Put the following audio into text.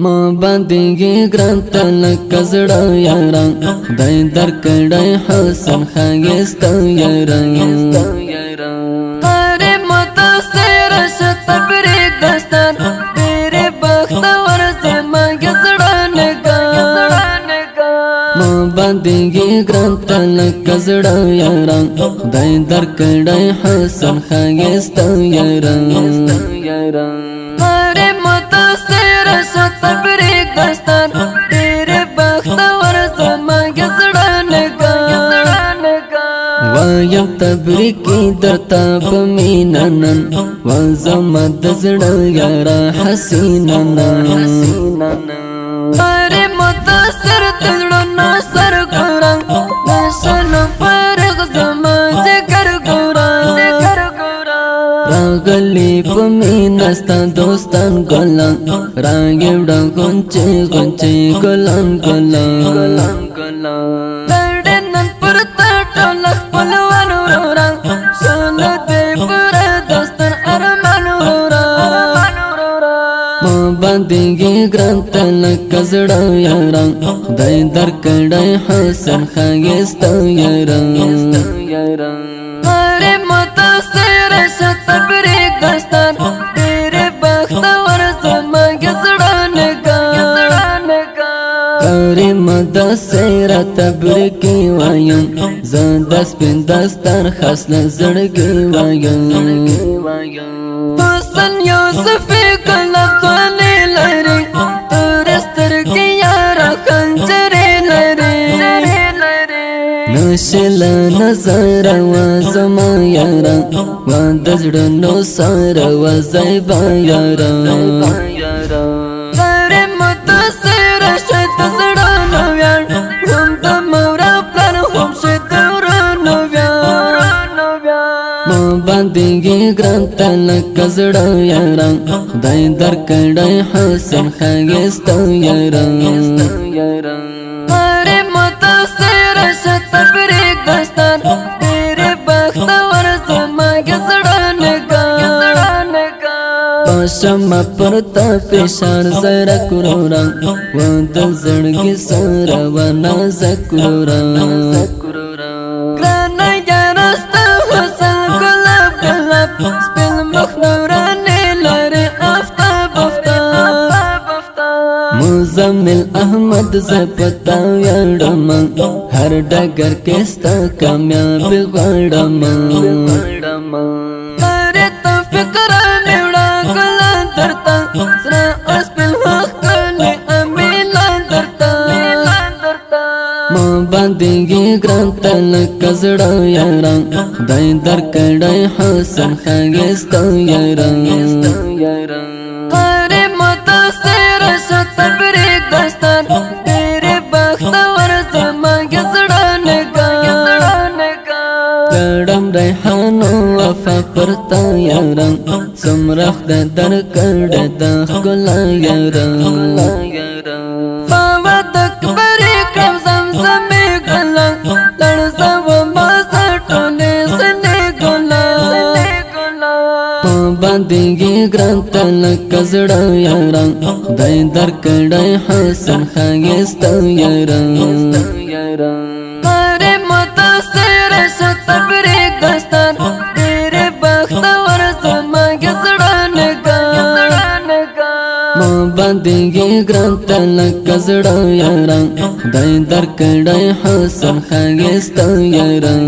ما باندې ګران تل کزړه یاران دای در کړای حسن خاګست یاران اره متاثر شتبری دستان تیرے بخت ور زما گزړه نگا ما باندې ګران تل کزړه یاران دای در کړای حسن خاګست یاران اره متاثر شتبری دستان تیرے بخت ور زما گزړه نگا وایم تبریکی درتا بمیننن وزما دزړه یارا حسیننن اره متاثر تلړو سر ګورم نشل فرغ زما ذکر ګورم راغلی پمینستا دوستان ګلان راګیوډا غونچې ګلان دردنن پرتا ټول خپل وروران شل دې پر دستر ارمان وروران ما باندې ګران تل کزړه یاران دای در کړای حسن خاګست یاران اره متاثر شتبری دستان تیرے بخت ور زما گزړه نگا کاری مدا سیرا تبریکی وایم زندس پین دستر خسل زړګي وایم حسن یوسف کلب ځواني لري ترستر کې یار خنجرې لري نشل نظر و زما یارا و دزړه نو سار و زیبا یارا اره متاثر شت زړه نو یار هم د مورا پر هم شت ورنو یار ما باندې ګران تل کزړه یارا دای در کړای حسن خاګست یارا اره متاثر شتبری دستان تیرے بخت ور زما گزړه نگا پاشم پرتا پیشار زرا کرورا و د زړګي سره و نازک کرورا ګران یارست حسن ګلاب سپین مخ نورانه لري افتاب مزمل احمد زپتا یړم هر ډګر کې ستا کامیاب غړم اره ته فکر نیوړه ګل درتا سره اسپل حق کله امیل درتا ما باندې ګران تل کزړه یاران دای در کړای حسن خاګست یاران اره متاثر شتبری دستان تیرے بخت ور زما گزړه نگا ګړم ریحانو وفا پرتا یاران سمرخ د در کړه د ښکلا یاران فاوت اکبری کم زمزمی گلا لړزه و ما سټونه سنې ګلا ما باندې ګران تل کزړه یاران دای در کړای حسن خاګست یاران اره متاثر شتبری دستان تیرے بخت ور زما گزړه نگا ما باندې ګران تل کزړه یاران دای در کړای حسن خاګست یاران